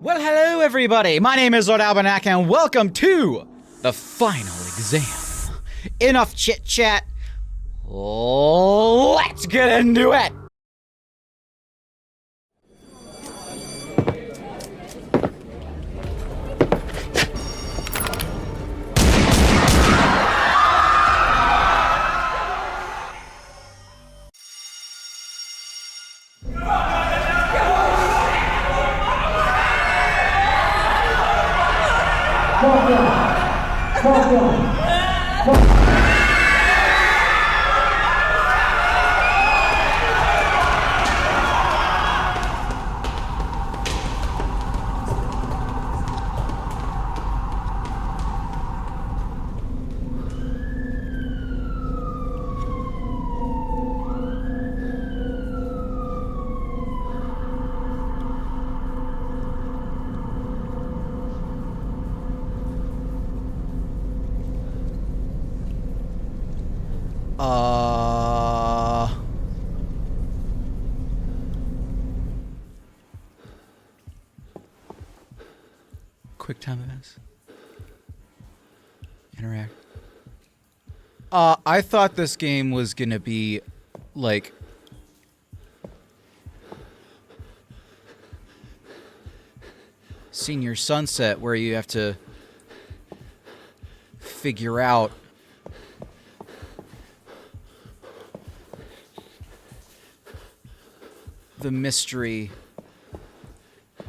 Well, hello everybody. My name is Lord Almanac and welcome to the final exam. Enough chit chat. Let's get into it. Quick time events. Interact. I thought this game was gonna be like Senior Sunset, where you have to figure out the mystery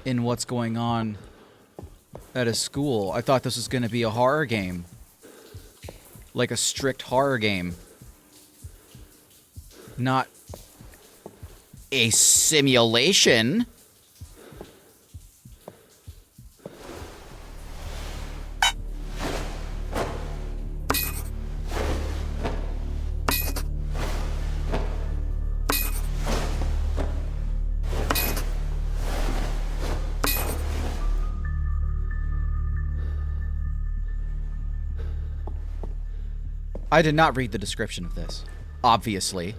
in what's going on at a school. I thought this was going to be a horror game. Like a strict horror game. Not a simulation. I did not read the description of this, obviously.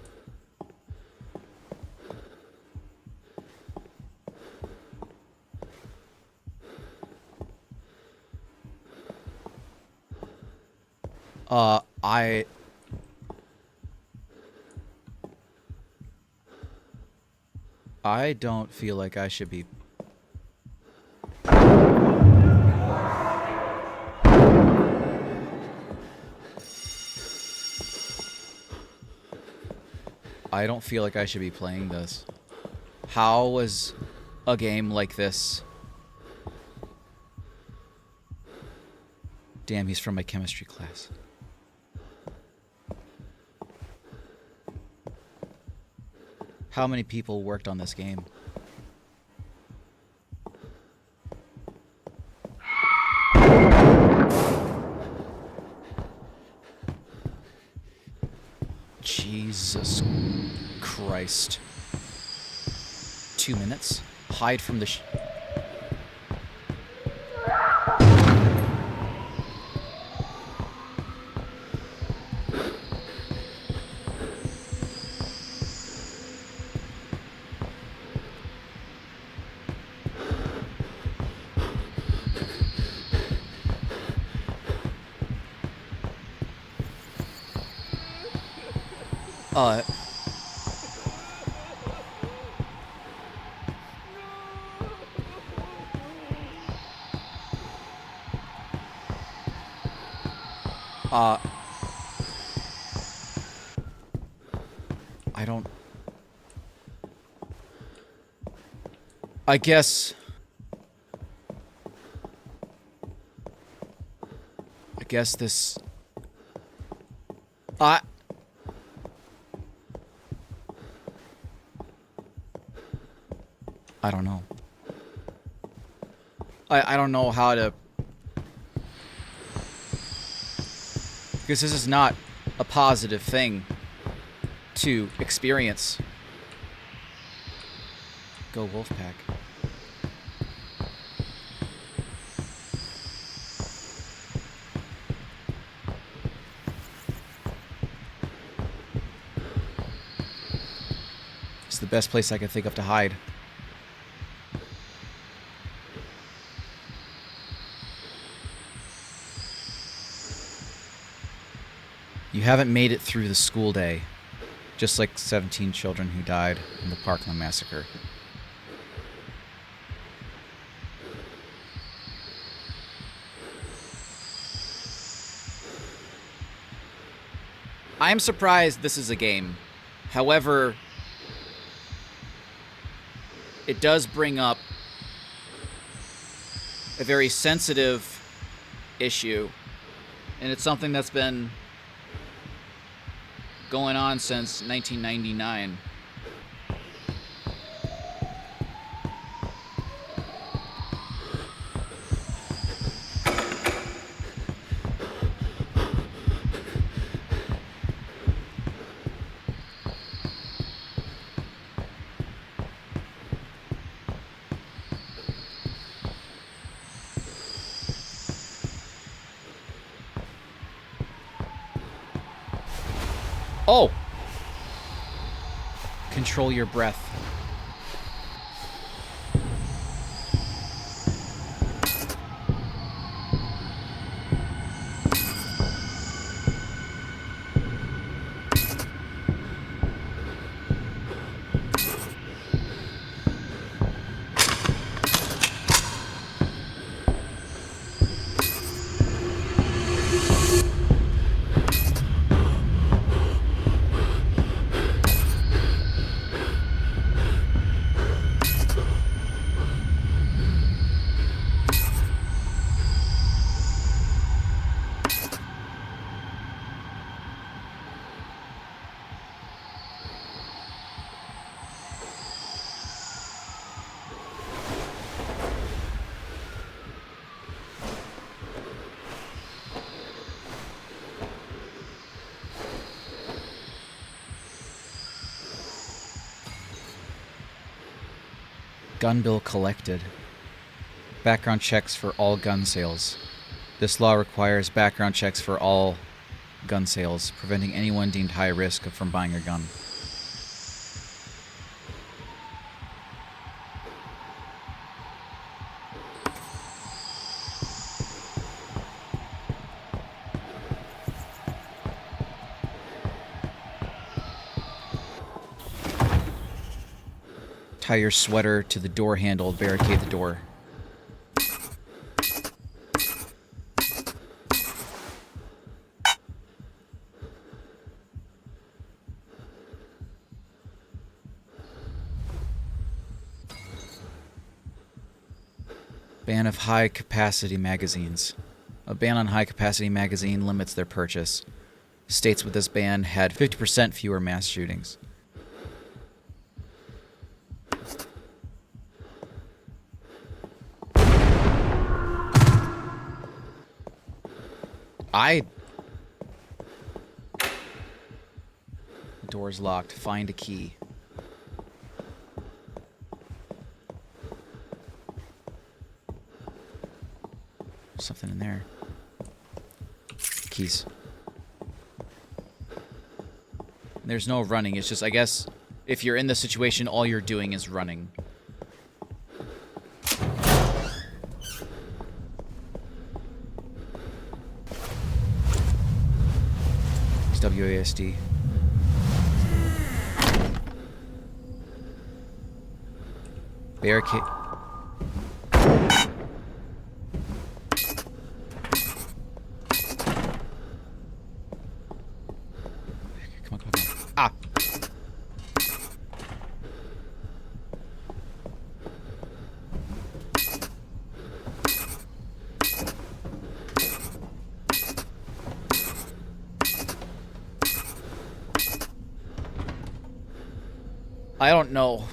I don't feel like I should be... I don't feel like I should be playing this. How was a game like this? Damn, he's from my chemistry class. How many people worked on this game? Jesus Christ. 2 minutes? Hide from the I don't... I guess this... I don't know. I don't know how to... Because this is not a positive thing to experience. Go Wolfpack. It's the best place I can think of to hide. haven't made it through the school day, just like 17 children who died in the Parkland massacre. I'm surprised this is a game. However, it does bring up a very sensitive issue, and it's something that's been going on since 1999. Oh! Control your breath. Gun bill collected. Background checks for all gun sales. This law requires background checks for all gun sales, preventing anyone deemed high risk from buying a gun. Tie your sweater to the door handle, barricade the door. Ban of high-capacity magazines. A ban on high-capacity magazine limits their purchase. States with this ban had 50% fewer mass shootings. The door's locked. Find a key. Something in there. Keys. There's no running. It's just, I guess, if you're in this situation, all you're doing is running. It's WASD. Barricade. Come on. Ah! I don't know.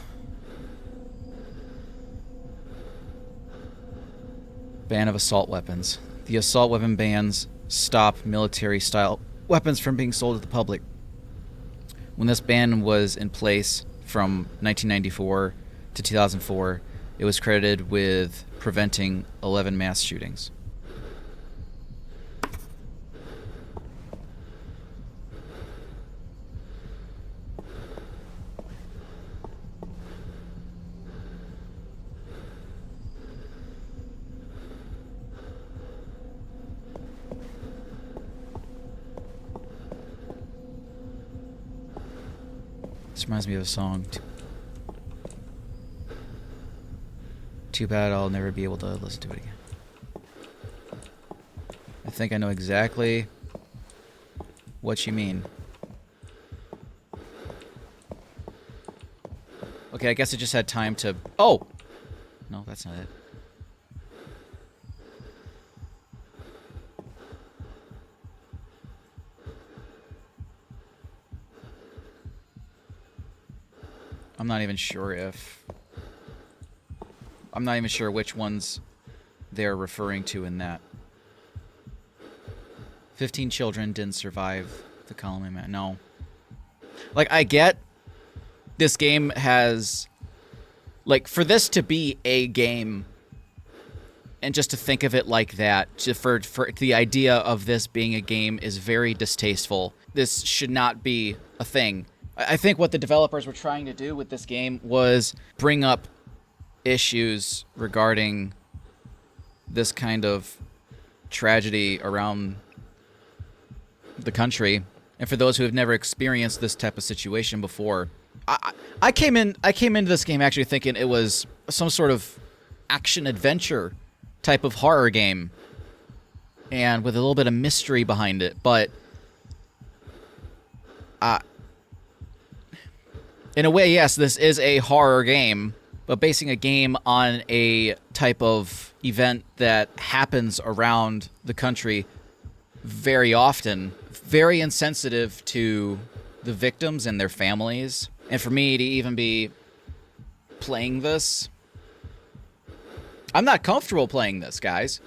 Ban of assault weapons. The assault weapon bans stop military-style weapons from being sold to the public. When this ban was in place from 1994 to 2004, it was credited with preventing 11 mass shootings. This reminds me of a song. Too bad I'll never be able to listen to it again. I think I know exactly what you mean. Okay, I guess I just had time to... Oh! No, that's not it. I'm not even sure if... I'm not even sure which ones they're referring to in that. 15 children didn't survive the colony man. No. Like, I get this game has... Like, for this to be a game, and just to think of it like that, for the idea of this being a game is very distasteful. This should not be a thing. I think what the developers were trying to do with this game was bring up issues regarding this kind of tragedy around the country, and for those who have never experienced this type of situation before. I came into this game actually thinking it was some sort of action adventure type of horror game, and with a little bit of mystery behind it, but in a way, yes, this is a horror game, but basing a game on a type of event that happens around the country very often, very insensitive to the victims and their families. And for me to even be playing this, I'm not comfortable playing this, guys.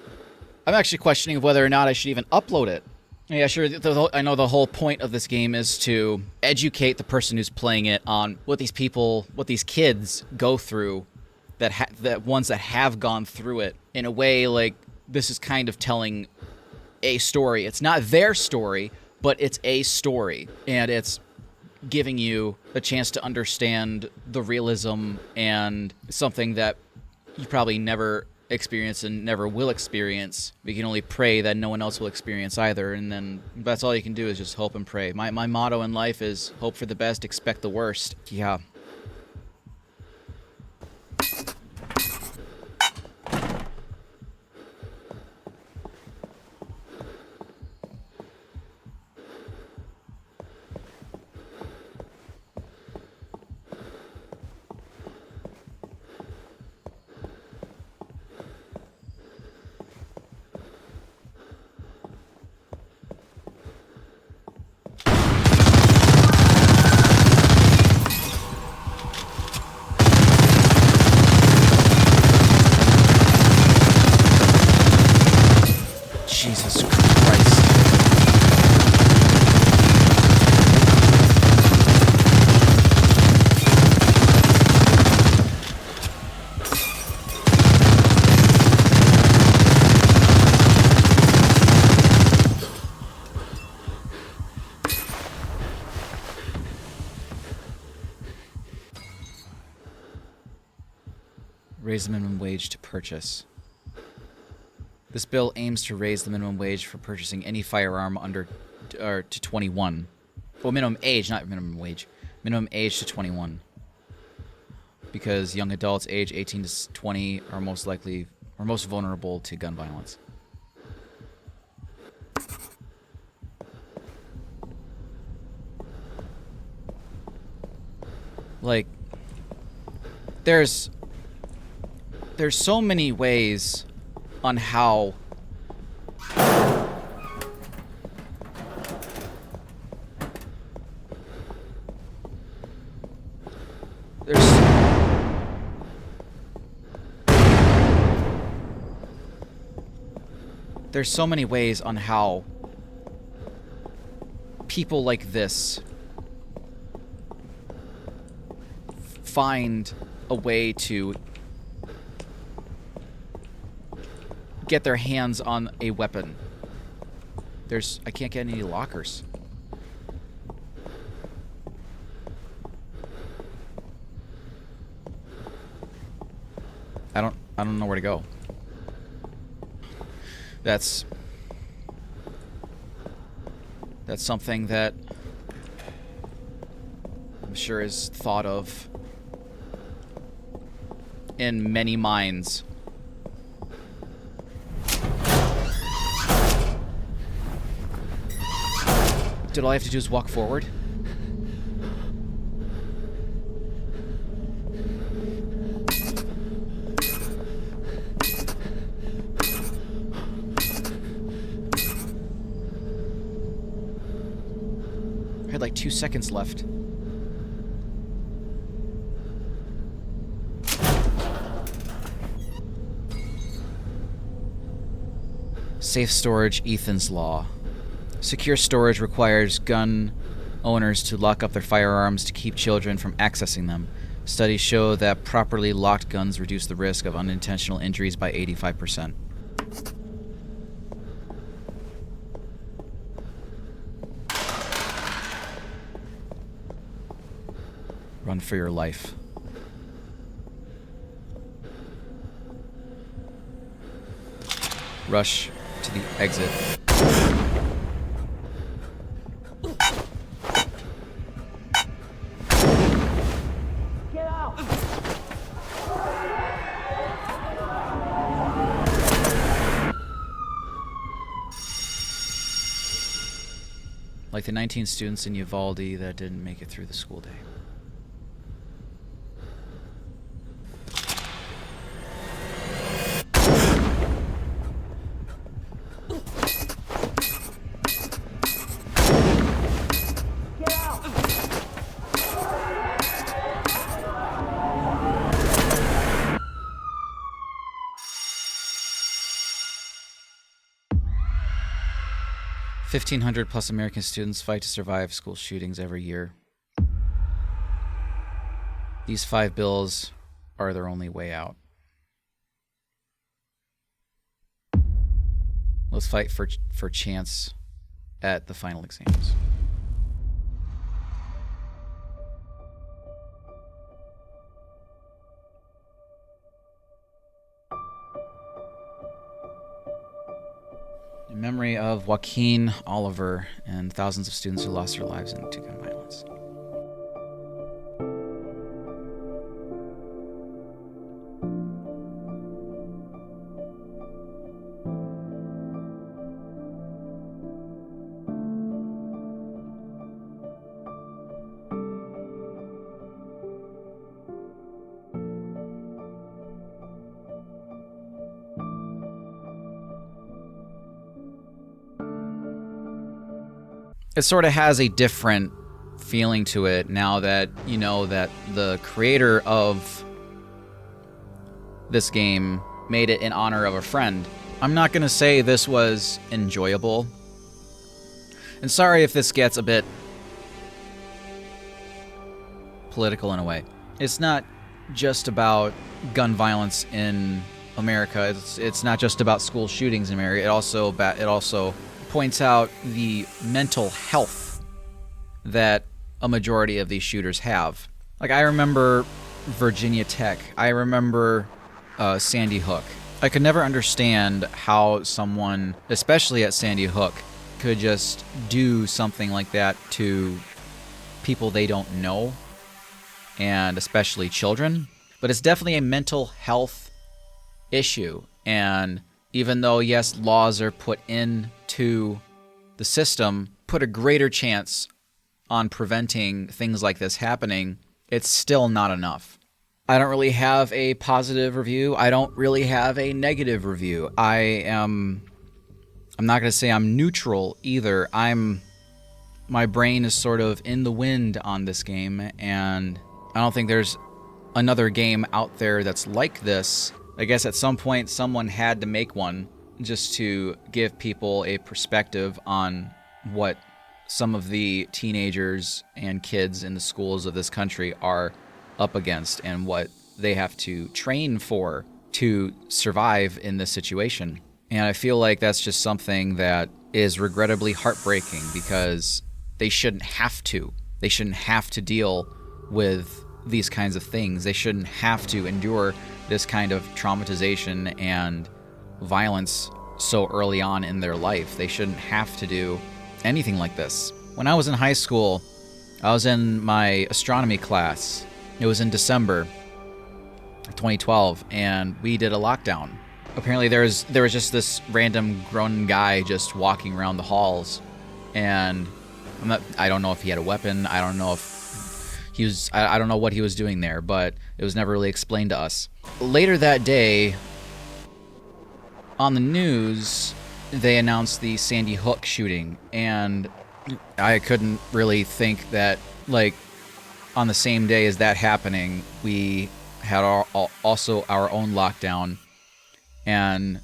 I'm actually questioning whether or not I should even upload it. Yeah, sure, I know the whole point of this game is to educate the person who's playing it on what these people, what these kids go through, that ones that have gone through it. In a way, like, this is kind of telling a story. It's not their story, but it's a story. And it's giving you a chance to understand the realism and something that you probably never experienced and never will experience. We can only pray that no one else will experience either, and then that's all you can do is just hope and pray. My motto in life is hope for the best, expect the worst. Yeah. Jesus Christ. Raise the minimum wage to purchase. This bill aims to raise the minimum wage for purchasing any firearm under to 21. Well, minimum age, not minimum wage. Minimum age to 21. Because young adults age 18 to 20 are most vulnerable to gun violence. Like, there's so many ways on how there's so many ways on how people like this find a way to get their hands on a weapon. I can't get any lockers. I don't know where to go. That's something that I'm sure is thought of in many minds. Did all I have to do is walk forward? I had like 2 seconds left. Safe storage, Ethan's Law. Secure storage requires gun owners to lock up their firearms to keep children from accessing them. Studies show that properly locked guns reduce the risk of unintentional injuries by 85%. Run for your life. Rush to the exit. Get out! Like the 19 students in Uvalde that didn't make it through the school day. Get out! 1,500 plus American students fight to survive school shootings every year. These 5 bills are their only way out. Let's fight for chance at the final exams. In memory of Joaquin Oliver and thousands of students who lost their lives to gun violence. It sort of has a different feeling to it now that you know that the creator of this game made it in honor of a friend. I'm not going to say this was enjoyable. And sorry if this gets a bit political in a way. It's not just about gun violence in America. It's not just about school shootings in America. It also points out the mental health that a majority of these shooters have. Like, I remember Virginia Tech. I remember Sandy Hook. I could never understand how someone, especially at Sandy Hook, could just do something like that to people they don't know, and especially children. But it's definitely a mental health issue. And even though, yes, laws are put into the system, put a greater chance on preventing things like this happening, it's still not enough. I don't really have a positive review. I don't really have a negative review. I'm not going to say I'm neutral either. My brain is sort of in the wind on this game, and I don't think there's another game out there that's like this. I guess at some point someone had to make one just to give people a perspective on what some of the teenagers and kids in the schools of this country are up against and what they have to train for to survive in this situation. And I feel like that's just something that is regrettably heartbreaking because they shouldn't have to. They shouldn't have to deal with these kinds of things. They shouldn't have to endure this kind of traumatization and violence so early on in their life. They shouldn't have to do anything like this. When I was in high school, I was in my astronomy class. It was in December of 2012, and we did a lockdown. Apparently there was just this random grown guy just walking around the halls, and I don't know if he had a weapon. I don't know if he was. I don't know what he was doing there, but it was never really explained to us. Later that day, on the news, they announced the Sandy Hook shooting, and I couldn't really think that, like, on the same day as that happening, we had also our own lockdown, and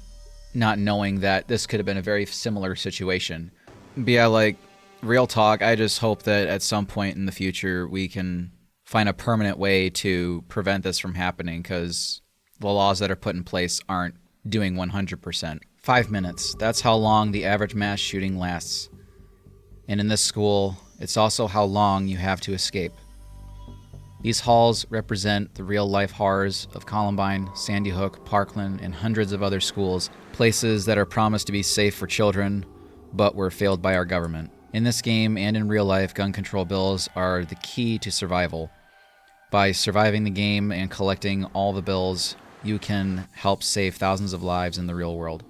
not knowing that this could have been a very similar situation. But yeah, like, real talk, I just hope that at some point in the future we can find a permanent way to prevent this from happening, because the laws that are put in place aren't doing 100%. 5 minutes, that's how long the average mass shooting lasts. And in this school, it's also how long you have to escape. These halls represent the real-life horrors of Columbine, Sandy Hook, Parkland, and hundreds of other schools, places that are promised to be safe for children, but were failed by our government. In this game and in real life, gun control bills are the key to survival. By surviving the game and collecting all the bills, you can help save thousands of lives in the real world.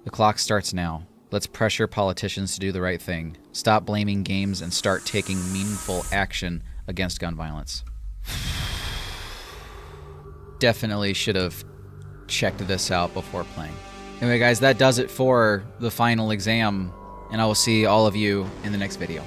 The clock starts now. Let's pressure politicians to do the right thing. Stop blaming games and start taking meaningful action against gun violence. Definitely should have checked this out before playing. Anyway, guys, that does it for the final exam, and I will see all of you in the next video.